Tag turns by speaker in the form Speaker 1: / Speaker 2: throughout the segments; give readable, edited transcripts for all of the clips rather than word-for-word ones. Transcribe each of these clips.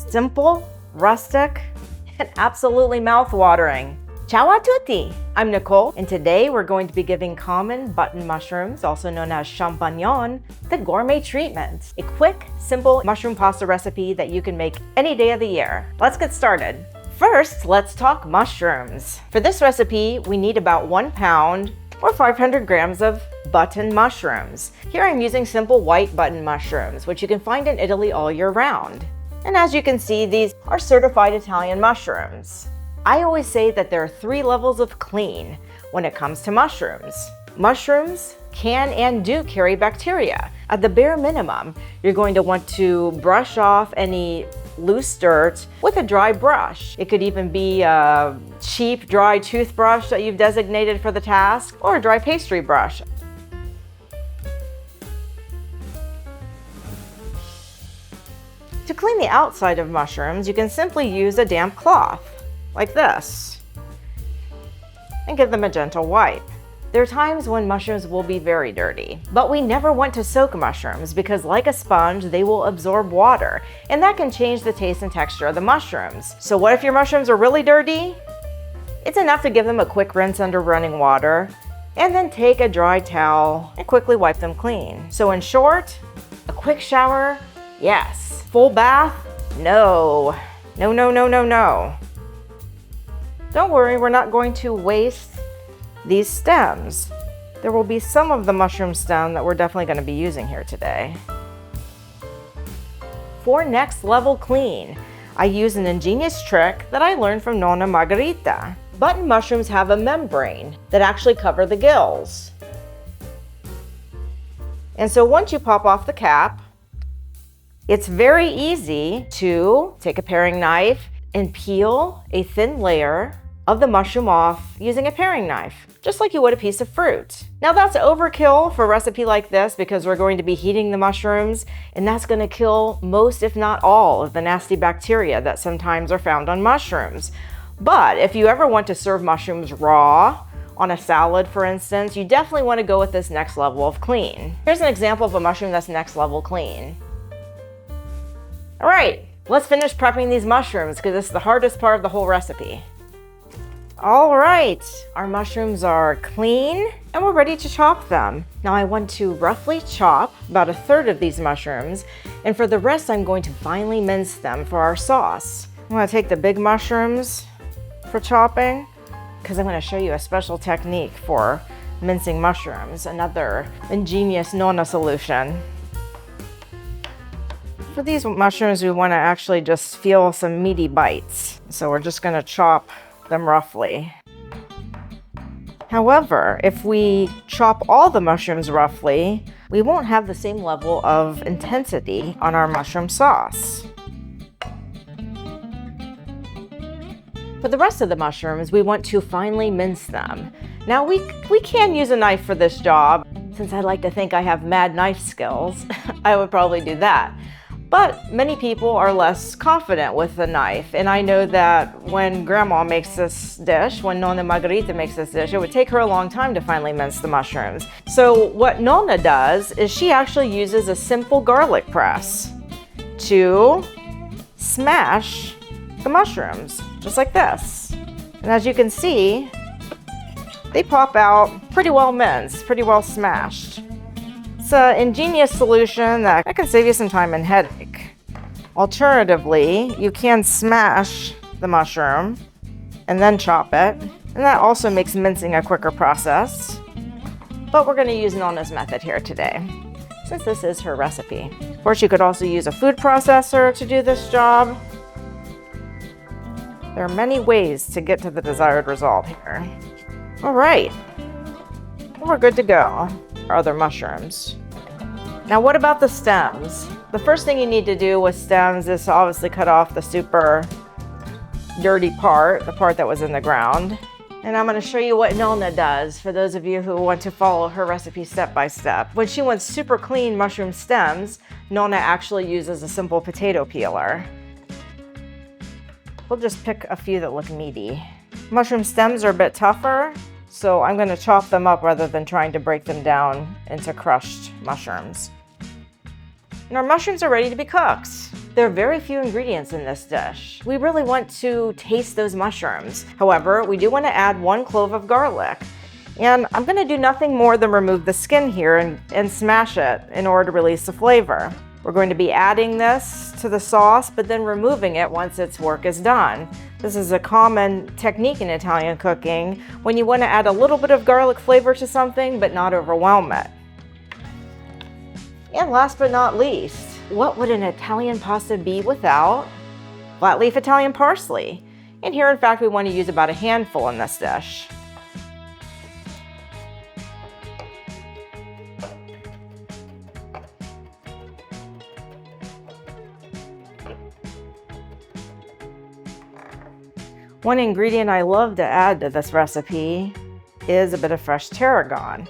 Speaker 1: Simple, rustic, and absolutely mouth-watering. Ciao a tutti! I'm Nicole, and today we're going to be giving common button mushrooms, also known as champignon, the gourmet treatment. A quick, simple mushroom pasta recipe that you can make any day of the year. Let's get started. First, let's talk mushrooms. For this recipe, we need about 1 pound or 500 grams of button mushrooms. Here I'm using simple white button mushrooms, which you can find in Italy all year round. And as you can see, these are certified Italian mushrooms. I always say that there are 3 levels of clean when it comes to mushrooms. Mushrooms can and do carry bacteria. At the bare minimum, you're going to want to brush off any loose dirt with a dry brush. It could even be a cheap dry toothbrush that you've designated for the task, or a dry pastry brush. To clean the outside of mushrooms, you can simply use a damp cloth, like this, and give them a gentle wipe. There are times when mushrooms will be very dirty, but we never want to soak mushrooms because, like a sponge, they will absorb water, and that can change the taste and texture of the mushrooms. So what if your mushrooms are really dirty? It's enough to give them a quick rinse under running water, and then take a dry towel and quickly wipe them clean. So in short, a quick shower, yes. Full bath, no. No, no, no, no, no. Don't worry, we're not going to waste these stems. There will be some of the mushroom stem that we're definitely going to be using here today. For next level clean, I use an ingenious trick that I learned from Nonna Margherita. Button mushrooms have a membrane that actually cover the gills. And so once you pop off the cap, it's very easy to take a paring knife and peel a thin layer of the mushroom off using a paring knife, just like you would a piece of fruit. Now that's overkill for a recipe like this because we're going to be heating the mushrooms, and that's going to kill most, if not all, of the nasty bacteria that sometimes are found on mushrooms. But if you ever want to serve mushrooms raw, on a salad for instance, you definitely want to go with this next level of clean. Here's an example of a mushroom that's next level clean. All right, let's finish prepping these mushrooms because it's the hardest part of the whole recipe. All right, our mushrooms are clean and we're ready to chop them. Now I want to roughly chop about 1/3 of these mushrooms, and for the rest I'm going to finely mince them for our sauce. I'm going to take the big mushrooms for chopping because I'm going to show you a special technique for mincing mushrooms, another ingenious Nonna solution. For these mushrooms, we want to actually just feel some meaty bites. So we're just going to chop them roughly. However, if we chop all the mushrooms roughly, we won't have the same level of intensity on our mushroom sauce. For the rest of the mushrooms, we want to finely mince them. Now we can use a knife for this job. Since I like to think I have mad knife skills, I would probably do that. But many people are less confident with a knife, and I know that when Grandma makes this dish, when Nonna Margherita makes this dish, it would take her a long time to finally mince the mushrooms. So what Nonna does is she actually uses a simple garlic press to smash the mushrooms, just like this. And as you can see, they pop out pretty well minced, pretty well smashed. It's an ingenious solution that can save you some time and headache. Alternatively, you can smash the mushroom and then chop it, and that also makes mincing a quicker process. But we're going to use Nonna's method here today, since this is her recipe. Of course, you could also use a food processor to do this job. There are many ways to get to the desired result here. All right, we're good to go. Our other mushrooms. Now what about the stems? The first thing you need to do with stems is to obviously cut off the super dirty part, the part that was in the ground. And I'm going to show you what Nonna does for those of you who want to follow her recipe step by step. When she wants super clean mushroom stems, Nonna actually uses a simple potato peeler. We'll just pick a few that look meaty. Mushroom stems are a bit tougher, so I'm going to chop them up rather than trying to break them down into crushed mushrooms. And our mushrooms are ready to be cooked. There are very few ingredients in this dish. We really want to taste those mushrooms. However, we do want to add 1 clove of garlic. And I'm going to do nothing more than remove the skin here and smash it in order to release the flavor. We're going to be adding this to the sauce, but then removing it once its work is done. This is a common technique in Italian cooking when you want to add a little bit of garlic flavor to something, but not overwhelm it. And last but not least, what would an Italian pasta be without flat leaf Italian parsley? And here, in fact, we want to use about a handful in this dish. One ingredient I love to add to this recipe is a bit of fresh tarragon.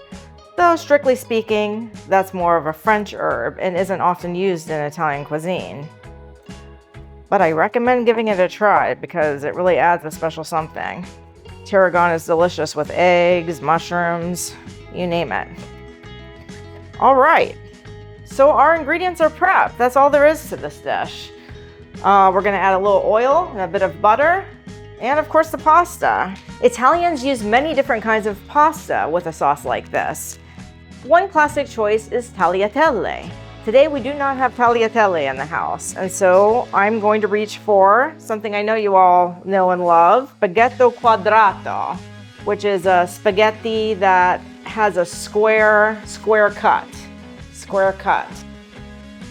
Speaker 1: Though strictly speaking, that's more of a French herb and isn't often used in Italian cuisine. But I recommend giving it a try because it really adds a special something. Tarragon is delicious with eggs, mushrooms, you name it. All right, so our ingredients are prepped. That's all there is to this dish. We're gonna add a little oil and a bit of butter, and of course the pasta. Italians use many different kinds of pasta with a sauce like this. One classic choice is tagliatelle. Today we do not have tagliatelle in the house, and so I'm going to reach for something I know you all know and love, spaghetto quadrato, which is a spaghetti that has a square cut.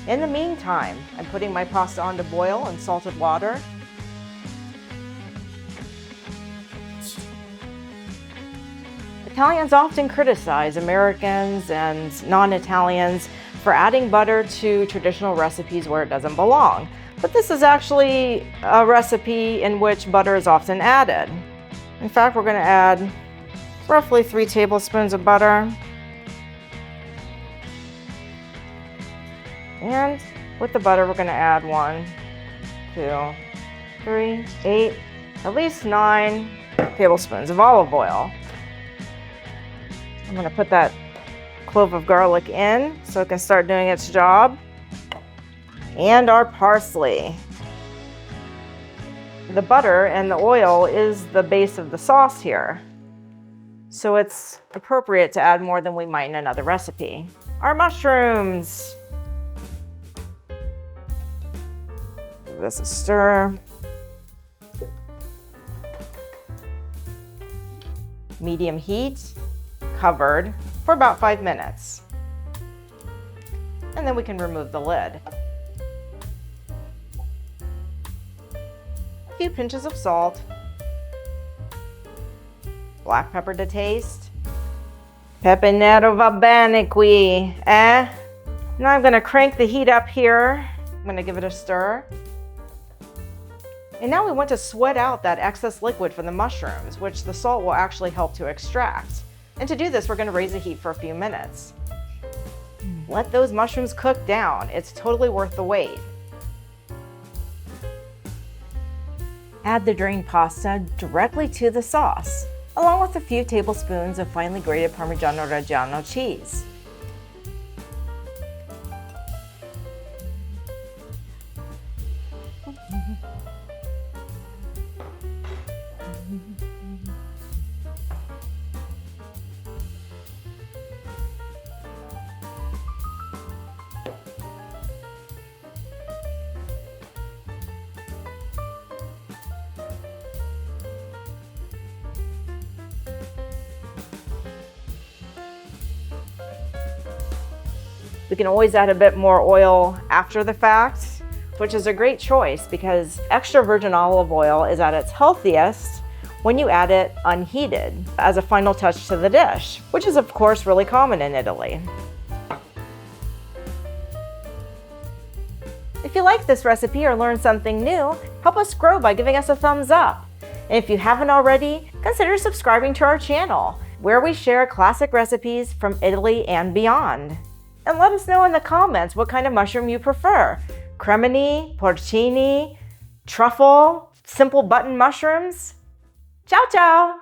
Speaker 1: In the meantime, I'm putting my pasta on to boil in salted water. Italians often criticize Americans and non-Italians for adding butter to traditional recipes where it doesn't belong. But this is actually a recipe in which butter is often added. In fact, we're going to add roughly 3 tablespoons of butter. And with the butter, we're going to add 1, 2, 3, 8, at least 9 tablespoons of olive oil. I'm going to put that clove of garlic in so it can start doing its job. And our parsley. The butter and the oil is the base of the sauce here, so it's appropriate to add more than we might in another recipe. Our mushrooms. Give this a stir. Medium heat, covered for about 5 minutes. And then we can remove the lid. A few pinches of salt, black pepper to taste. Pepe nero va bene qui, eh? Now I'm gonna crank the heat up here. I'm gonna give it a stir. And now we want to sweat out that excess liquid from the mushrooms, which the salt will actually help to extract. And to do this, we're gonna raise the heat for a few minutes. Let those mushrooms cook down. It's totally worth the wait. Add the drained pasta directly to the sauce, along with a few tablespoons of finely grated Parmigiano Reggiano cheese. We can always add a bit more oil after the fact, which is a great choice because extra virgin olive oil is at its healthiest when you add it unheated as a final touch to the dish, which is of course really common in Italy. If you like this recipe or learned something new, help us grow by giving us a thumbs up. And if you haven't already, consider subscribing to our channel, where we share classic recipes from Italy and beyond. And let us know in the comments what kind of mushroom you prefer. Cremini, porcini, truffle, simple button mushrooms. Ciao, ciao!